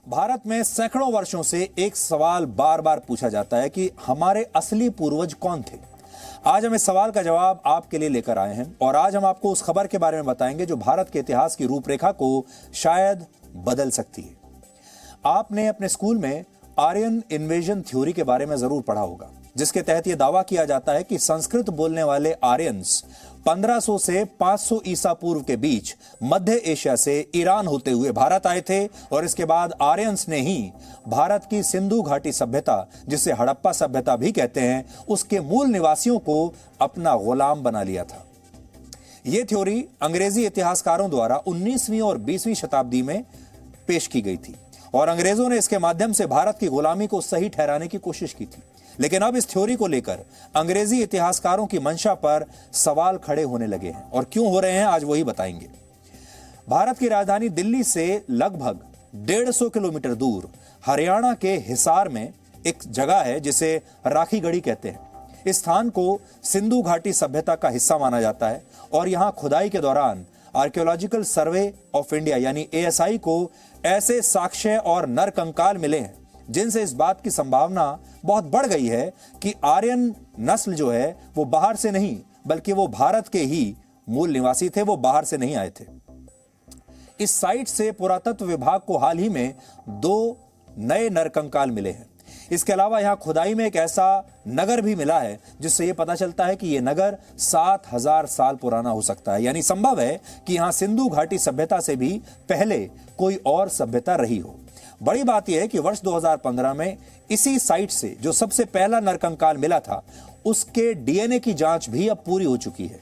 भारत में सैकड़ों वर्षों से एक सवाल बार बार पूछा जाता है कि हमारे असली पूर्वज कौन थे। आज हम इस सवाल का जवाब आपके लिए लेकर आए हैं और आज हम आपको उस खबर के बारे में बताएंगे जो भारत के इतिहास की रूपरेखा को शायद बदल सकती है। आपने अपने स्कूल में आर्यन इन्वेजन थ्योरी के बारे में जरूर पढ़ा होगा, जिसके तहत यह दावा किया जाता है कि संस्कृत बोलने वाले आर्यंस 1500 से 500 ईसा पूर्व के बीच मध्य एशिया से ईरान होते हुए भारत आए थे और इसके बाद आर्यंस ने ही भारत की सिंधु घाटी सभ्यता, जिसे हड़प्पा सभ्यता भी कहते हैं, उसके मूल निवासियों को अपना गुलाम बना लिया था। यह थ्योरी अंग्रेजी इतिहासकारों द्वारा 19वीं और 20वीं शताब्दी में पेश की गई थी और अंग्रेजों ने इसके माध्यम से भारत की गुलामी को सही ठहराने की कोशिश की थी। लेकिन अब इस थ्योरी को लेकर अंग्रेजी इतिहासकारों की मंशा पर सवाल खड़े होने लगे हैं और क्यों हो रहे हैं आज वही बताएंगे। भारत की राजधानी दिल्ली से लगभग 150 किलोमीटर दूर हरियाणा के हिसार में एक जगह है जिसे राखीगढ़ी कहते हैं। इस स्थान को सिंधु घाटी सभ्यता का हिस्सा माना जाता है और यहां खुदाई के दौरान आर्कियोलॉजिकल सर्वे ऑफ इंडिया यानी ASI को ऐसे साक्ष्य और नरकंकाल मिले हैं जिनसे इस बात की संभावना बहुत बढ़ गई है कि आर्यन नस्ल जो है वो बाहर से नहीं बल्कि वो भारत के ही मूल निवासी थे, वो बाहर से नहीं आए थे। इस साइट से पुरातत्व विभाग को हाल ही में 2 नए नरकंकाल मिले हैं। इसके अलावा यहां खुदाई में एक ऐसा नगर भी मिला है जिससे यह पता चलता है कि यह नगर 7000 साल पुराना हो सकता है। यानी संभव है कि यहां सिंधु घाटी सभ्यता से भी पहले कोई और सभ्यता रही हो। बड़ी बात यह है कि वर्ष 2015 में इसी साइट से जो सबसे पहला नरकंकाल मिला था उसके DNA की जांच भी अब पूरी हो चुकी है।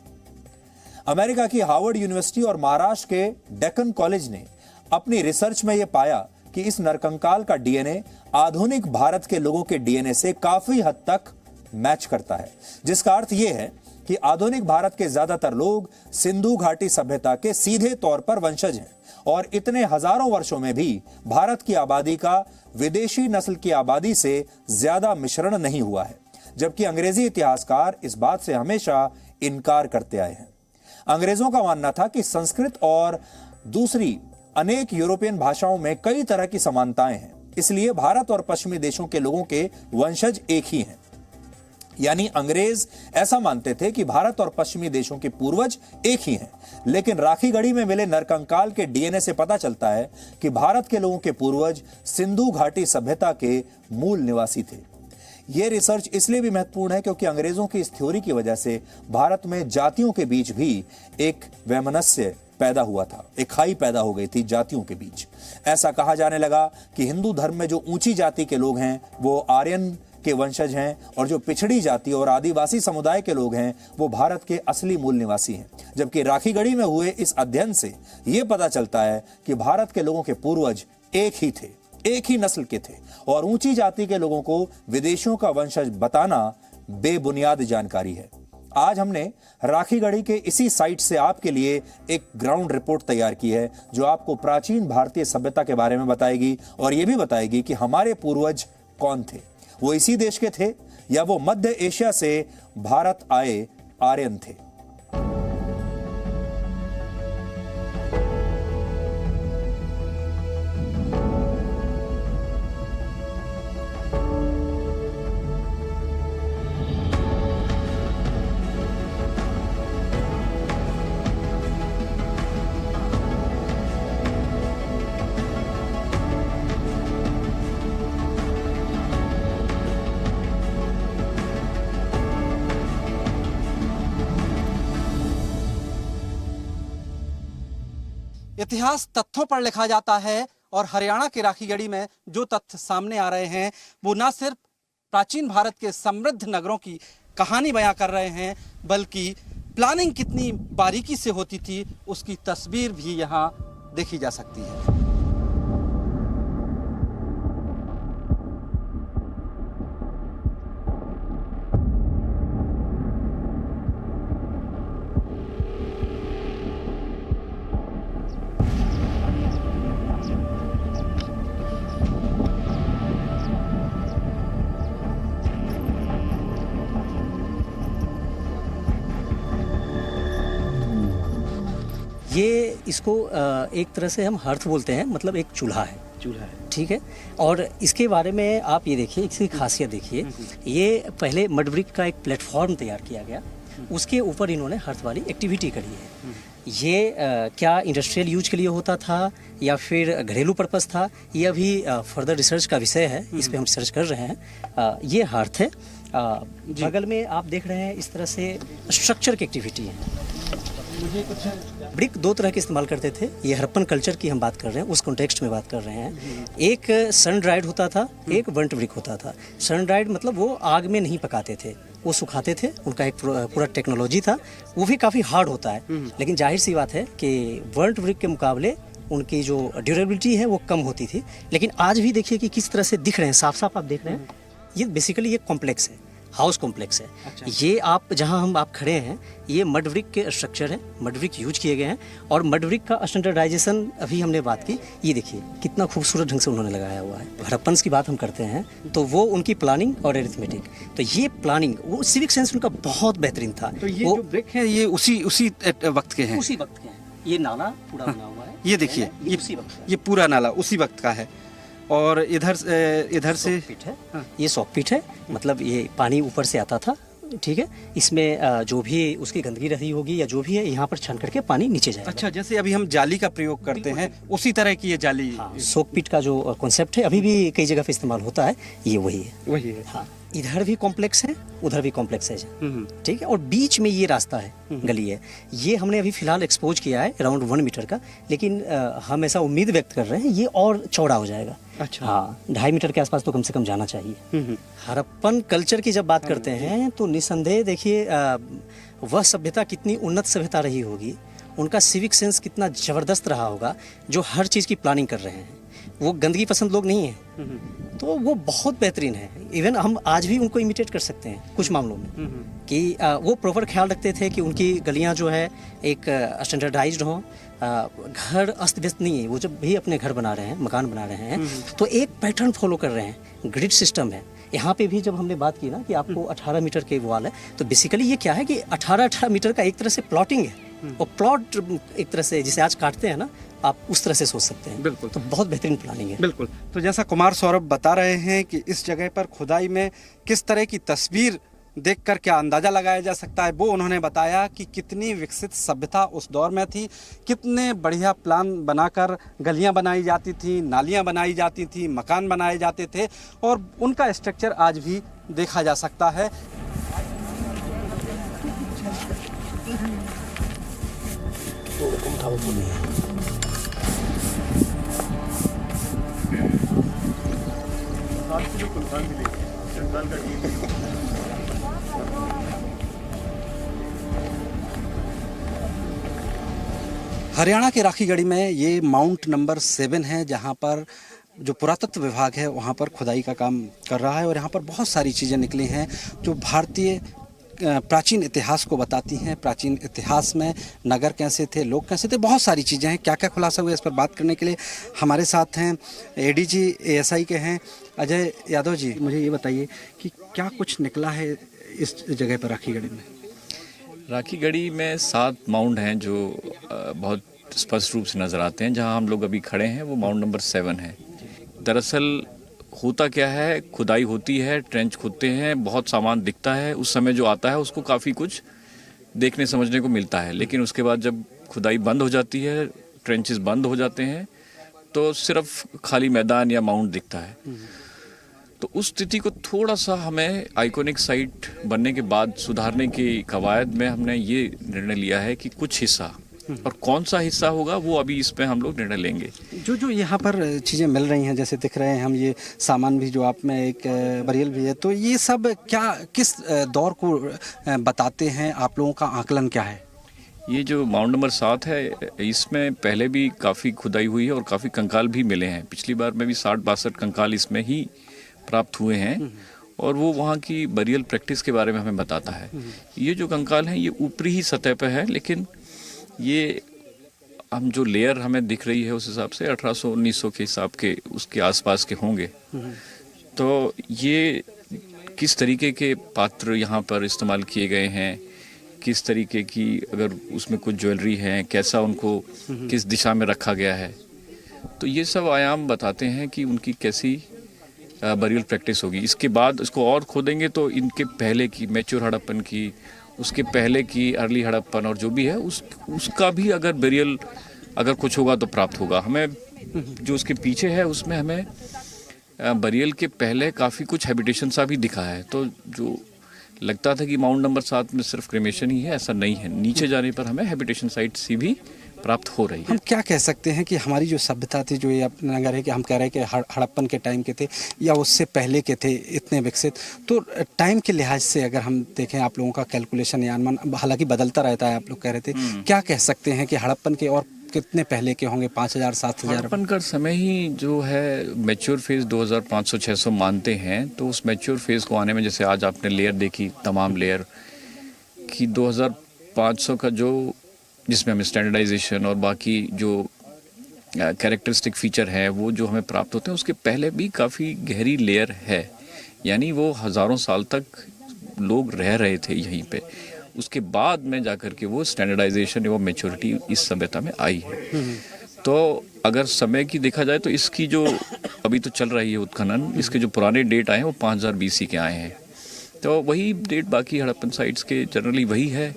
अमेरिका की हार्वर्ड यूनिवर्सिटी और महाराष्ट्र के डेक्कन कॉलेज ने अपनी रिसर्च में यह पाया कि इस नरकंकाल का DNA आधुनिक भारत के लोगों के DNA से काफी हद तक मैच करता है, जिसका अर्थ यह है कि आधुनिक भारत के ज्यादातर लोग सिंधु घाटी सभ्यता के सीधे तौर पर वंशज हैं और इतने हजारों वर्षों में भी भारत की आबादी का विदेशी नस्ल की आबादी से ज्यादा मिश्रण नहीं हुआ है। जबकि अंग्रेजी इतिहासकार इस बात से हमेशा इनकार करते आए हैं। अंग्रेजों का मानना था कि संस्कृत और दूसरी अनेक यूरोपियन भाषाओं में कई तरह की समानताएं हैं, इसलिए भारत और पश्चिमी देशों के लोगों के वंशज एक ही हैं। यानी अंग्रेज ऐसा मानते थे कि भारत और पश्चिमी देशों के पूर्वज एक ही हैं। लेकिन राखीगढ़ी में मिले नरकंकाल के DNA से पता चलता है कि भारत के लोगों के पूर्वज सिंधु घाटी सभ्यता के मूल निवासी थे। यह रिसर्च इसलिए भी महत्वपूर्ण है क्योंकि अंग्रेजों की इस थ्योरी की वजह से भारत में जातियों के बीच भी एक वैमनस्य पैदा हुआ था, एक खाई पैदा हो गई थी जातियों के बीच। ऐसा कहा जाने लगा कि हिंदू धर्म में जो ऊंची जाति के लोग हैं वो आर्यन के वंशज हैं और जो पिछड़ी जाति और आदिवासी समुदाय के लोग हैं वो भारत के असली मूल निवासी हैं। जबकि राखीगढ़ी में हुए इस अध्ययन से यह पता चलता है कि भारत के लोगों के पूर्वज एक ही थे, एक ही नस्ल के थे और ऊंची जाति के लोगों को विदेशियों का वंशज बताना बेबुनियाद जानकारी है। आज हमने राखीगढ़ी के इसी साइट से आपके लिए एक ग्राउंड रिपोर्ट तैयार की है जो आपको प्राचीन भारतीय सभ्यता के बारे में बताएगी और यह भी बताएगी कि हमारे पूर्वज कौन थे, वो इसी देश के थे या वो मध्य एशिया से भारत आए आर्यन थे। इतिहास तथ्यों पर लिखा जाता है और हरियाणा की राखीगढ़ी में जो तथ्य सामने आ रहे हैं वो न सिर्फ प्राचीन भारत के समृद्ध नगरों की कहानी बयां कर रहे हैं बल्कि प्लानिंग कितनी बारीकी से होती थी उसकी तस्वीर भी यहां देखी जा सकती है। ये इसको एक तरह से हम हर्थ बोलते हैं, मतलब एक चूल्हा है। चूल्हा है। ठीक है। और इसके बारे में आप ये देखिए, इसकी खासियत देखिए, ये पहले मड ब्रिक का एक प्लेटफॉर्म तैयार किया गया, उसके ऊपर इन्होंने हर्थ वाली एक्टिविटी करी है। ये क्या इंडस्ट्रियल यूज के लिए होता था या फिर घरेलू पर्पस था, ये अभी फर्दर रिसर्च का विषय है, इस पे हम रिसर्च कर रहे हैं। ये हर्थ है। बगल में आप देख रहे हैं इस तरह से स्ट्रक्चर की एक्टिविटी है। ब्रिक दो तरह के इस्तेमाल करते थे, ये हड़प्पन कल्चर की हम बात कर रहे हैं, उस कॉन्टेक्स्ट में बात कर रहे हैं। एक सन ड्राइड होता था, एक बर्न्ट ब्रिक होता था। सन ड्राइड मतलब वो आग में नहीं पकाते थे, वो सुखाते थे, उनका एक पूरा टेक्नोलॉजी था, वो भी काफ़ी हार्ड होता है। लेकिन जाहिर सी बात है कि बर्न्ट ब्रिक के मुकाबले उनकी जो ड्यूरेबिलिटी है वो कम होती थी। लेकिन आज भी देखिए कि किस तरह से दिख रहे हैं, साफ साफ आप देख रहे हैं, ये बेसिकली ये कॉम्प्लेक्स है, हाउस कॉम्प्लेक्स है। अच्छा। ये आप जहां आप खड़े हैं, ये मड ब्रिक के स्ट्रक्चर है, मड ब्रिक यूज किए गए हैं। और मड ब्रिक का स्टैंडर्डाइजेशन अभी हमने बात की, ये देखिए कितना खूबसूरत ढंग से उन्होंने लगाया हुआ है। हड़प्पन्स की बात हम करते हैं तो वो उनकी प्लानिंग और एरिथमेटिक, तो ये प्लानिंग, वो सिविक सेंस उनका बहुत बेहतरीन था। तो ये वो जो ब्रिक है ये उसी वक्त के हैं। उसी वक्त के हैं। ये नाला पूरा बना हुआ है, ये देखिए, ये उसी वक्त का है। ये पूरा नाला उसी वक्त का है। और इधर से पिट है, ये सॉक पिट है, मतलब ये पानी ऊपर से आता था। ठीक है, इसमें जो भी उसकी गंदगी रही होगी या जो भी है, यहाँ पर छान करके पानी नीचे जाएगा। अच्छा, जैसे अभी हम जाली का प्रयोग करते हैं उसी तरह की ये जाली। हाँ, सोक पिट का जो कॉन्सेप्ट है अभी भी कई जगह पे इस्तेमाल होता है, ये वही है। वही है। हाँ, इधर भी कॉम्प्लेक्स है, उधर भी कॉम्प्लेक्स है। ठीक है, और बीच में ये रास्ता है, गली है। ये हमने अभी फिलहाल एक्सपोज किया है अराउंड 1 मीटर का, लेकिन हम ऐसा उम्मीद व्यक्त कर रहे हैं ये और चौड़ा हो जाएगा। अच्छा। हाँ, 2.5 मीटर के आसपास तो कम से कम जाना चाहिए। हड़प्पन कल्चर की जब बात करते हैं तो निसंदेह देखिए वह सभ्यता कितनी उन्नत सभ्यता रही होगी, उनका सिविक सेंस कितना ज़बरदस्त रहा होगा, जो हर चीज़ की प्लानिंग कर रहे हैं। वो गंदगी पसंद लोग नहीं हैं, तो वो बहुत बेहतरीन है। इवन हम आज भी उनको इमिटेट कर सकते हैं कुछ मामलों में, कि वो प्रॉपर ख्याल रखते थे कि उनकी गलियां जो है एक स्टैंडर्डाइज्ड हों, घर अस्त व्यस्त नहीं है। वो जब भी अपने घर बना रहे हैं, मकान बना रहे हैं, तो एक पैटर्न फॉलो कर रहे हैं, ग्रिड सिस्टम है। यहाँ पे भी जब हमने बात की ना कि आपको 18 मीटर के वॉल है, तो बेसिकली ये क्या है कि 18 मीटर का एक तरह से प्लॉटिंग है, और प्लॉट एक तरह से जिसे आज काटते हैं ना, आप उस तरह से सोच सकते हैं। बिल्कुल। तो बहुत बेहतरीन प्लानिंग है। बिल्कुल। तो जैसा कुमार सौरभ बता रहे हैं कि इस जगह पर खुदाई में किस तरह की तस्वीर देखकर क्या अंदाजा लगाया जा सकता है, वो उन्होंने बताया कि कितनी विकसित सभ्यता उस दौर में थी, कितने बढ़िया प्लान बनाकर गलियां बनाई जाती थी, नालियां बनाई जाती थी, मकान बनाए जाते थे, और उनका स्ट्रक्चर आज भी देखा जा सकता है। हरियाणा के राखीगढ़ी में ये माउंट नंबर 7 है, जहाँ पर जो पुरातत्व विभाग है वहाँ पर खुदाई का काम कर रहा है। और यहाँ पर बहुत सारी चीज़ें निकली हैं जो भारतीय प्राचीन इतिहास को बताती हैं। प्राचीन इतिहास में नगर कैसे थे, लोग कैसे थे, बहुत सारी चीज़ें हैं। क्या क्या खुलासा हुआ इस पर बात करने के लिए हमारे साथ हैं एडीजी एएसआई के हैं अजय यादव जी। मुझे ये बताइए कि क्या कुछ निकला है इस जगह पर राखीगढ़ी में? राखीगढ़ी में 7 माउंट हैं जो बहुत स्पष्ट रूप से नज़र आते हैं। जहां हम लोग अभी खड़े हैं वो माउंट नंबर 7 है। दरअसल होता क्या है, खुदाई होती है, ट्रेंच खोदते हैं, बहुत सामान दिखता है, उस समय जो आता है उसको काफ़ी कुछ देखने समझने को मिलता है। लेकिन उसके बाद जब खुदाई बंद हो जाती है, ट्रेंचेस बंद हो जाते हैं, तो सिर्फ खाली मैदान या माउंट दिखता है। तो उस स्थिति को थोड़ा सा हमें आइकॉनिक साइट बनने के बाद सुधारने की कवायद में हमने ये निर्णय लिया है कि कुछ हिस्सा, और कौन सा हिस्सा होगा वो अभी इस पे हम लोग निर्णय लेंगे। जो यहाँ पर चीज़ें मिल रही हैं, जैसे दिख रहे हैं हम, ये सामान भी जो आप में एक बरियल भी है, तो ये सब क्या किस दौर को बताते हैं? आप लोगों का आकलन क्या है? ये जो माउंट नंबर 7 है, इसमें पहले भी काफ़ी खुदाई हुई है और काफ़ी कंकाल भी मिले हैं। पिछली बार में भी 60-62 कंकाल इसमें ही प्राप्त हुए हैं, और वो वहाँ की बरियल प्रैक्टिस के बारे में हमें बताता है। ये जो कंकाल हैं ये ऊपरी ही सतह पर है, लेकिन ये हम जो लेयर हमें दिख रही है उस हिसाब से 1800-1900 के हिसाब के उसके आसपास के होंगे। तो ये किस तरीके के पात्र यहाँ पर इस्तेमाल किए गए हैं, किस तरीके की अगर उसमें कुछ ज्वेलरी है, कैसा उनको किस दिशा में रखा गया है, तो ये सब आयाम बताते हैं कि उनकी कैसी बरियल प्रैक्टिस होगी। इसके बाद इसको और खोदेंगे तो इनके पहले की मैच्योर हड़प्पन की, उसके पहले की अर्ली हड़प्पन और जो भी है उसका भी अगर बरियल अगर कुछ होगा तो प्राप्त होगा। हमें जो उसके पीछे है उसमें हमें बरियल के पहले काफ़ी कुछ हैबिटेशन सा भी दिखा है। तो जो लगता था कि माउंट नंबर 7 में सिर्फ क्रिमेशन ही है, ऐसा नहीं है। नीचे जाने पर हमें हैबिटेशन साइट सी भी प्राप्त हो रही है। हम क्या कह सकते हैं कि हमारी जो सभ्यता थी, जो ये अपना नगर है कि हम कह रहे हैं कि हड़प्पन के टाइम के थे या उससे पहले के थे इतने विकसित, तो टाइम के लिहाज से अगर हम देखें आप लोगों का कैलकुलेशन या अनुमान हालांकि बदलता रहता है, आप लोग कह रहे थे, क्या कह सकते हैं कि हड़प्पन के और कितने पहले के होंगे? 5000 7000? हड़प्पन का समय ही जो है मैच्योर फेज 2500-600 मानते हैं। तो उस मैच्योर फेज को आने में, जैसे आज आपने लेयर देखी तमाम लेयर की, 2500 का जो जिसमें हमें स्टैंडर्डाइजेशन और बाकी जो कैरेक्टरिस्टिक फीचर है वो जो हमें प्राप्त होते हैं, उसके पहले भी काफ़ी गहरी लेयर है। यानी वो हज़ारों साल तक लोग रह रहे थे यहीं पे। उसके बाद में जाकर के वो स्टैंडर्डाइजेशन एवं मैच्योरिटी इस सभ्यता में आई है। तो अगर समय की देखा जाए तो इसकी जो अभी तो चल रही है उत्खनन, इसके जो पुराने डेट आए हैं वो 5000 BC के आए हैं। तो वही डेट बाकी हड़प्पन साइट्स के जनरली वही है,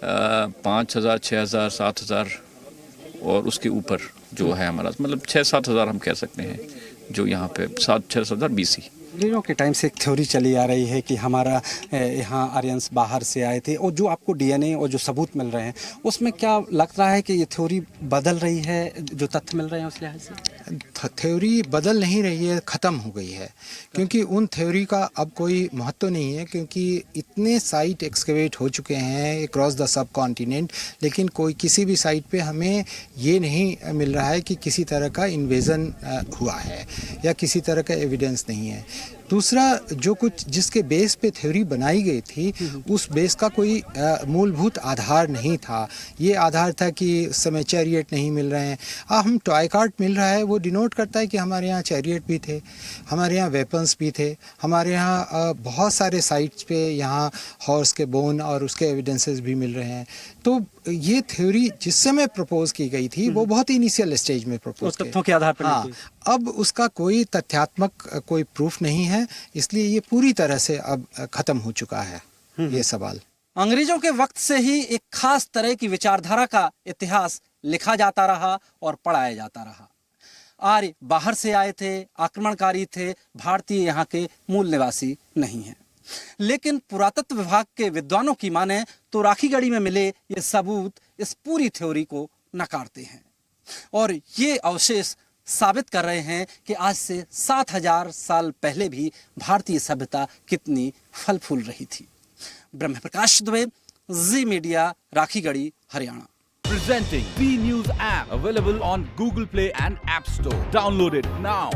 5000, 6000, 7000 और उसके ऊपर जो है हमारा, मतलब 6-7 हज़ार हम कह सकते हैं जो यहाँ पे 7-6 हज़ार BC। अंग्रेजों के टाइम से एक थ्योरी चली आ रही है कि हमारा यहाँ आर्यंस बाहर से आए थे, और जो आपको DNA और जो सबूत मिल रहे हैं उसमें क्या लग रहा है कि ये थ्योरी बदल रही है, जो तथ्य मिल रहे हैं उस लिहाज से? थ्योरी बदल नहीं रही है, ख़त्म हो गई है, क्योंकि उन थ्योरी का अब कोई महत्व नहीं है, क्योंकि इतने साइट एक्सकेवेट हो चुके हैं क्रॉस द सब कॉन्टिनेंट, लेकिन कोई किसी भी साइट पे हमें ये नहीं मिल रहा है कि किसी तरह का इन्वेजन हुआ है या किसी तरह का एविडेंस नहीं है। दूसरा, जो कुछ जिसके बेस पे थ्योरी बनाई गई थी उस बेस का कोई मूलभूत आधार नहीं था। ये आधार था कि उस समय चैरियट नहीं मिल रहे हैं, हम टॉय कार्ट मिल रहा है, वो डिनोट करता है कि हमारे यहाँ चैरियट भी थे, हमारे यहाँ वेपन्स भी थे, हमारे यहाँ बहुत सारे साइट्स पे यहाँ हॉर्स के बोन और उसके एविडेंसेस भी मिल रहे हैं। तो ये थ्योरी जिस समय प्रपोज की गई थी वो बहुत ही इनिशियल स्टेज में प्रपोज की, तथ्यों के आधार पर। हाँ, अब उसका कोई तथ्यात्मक कोई प्रूफ नहीं है, इसलिए ये पूरी तरह से अब खत्म हो चुका है ये सवाल। अंग्रेजों के वक्त से ही एक खास तरह की विचारधारा का इतिहास लिखा जाता रहा और पढ़ाया जाता रहा। आर्य बाहर से आए थे, आक्रमणकारी थे, भारतीय यहाँ के मूल निवासी नहीं हैं। लेकिन पुरातत्व विभाग के विद्वानों की माने तो राखीगढ़ी में मिले ये सबूत इस पूरी थ्योरी को नकारते हैं, और ये अवशेष साबित कर रहे हैं कि आज से 7000 साल पहले भी भारतीय सभ्यता कितनी फल फूल रही थी। Brahm Prakash Dubey, Zee media, Rakhigarhi, Haryana. Presenting B News app, available on Google Play and App Store. Download it now.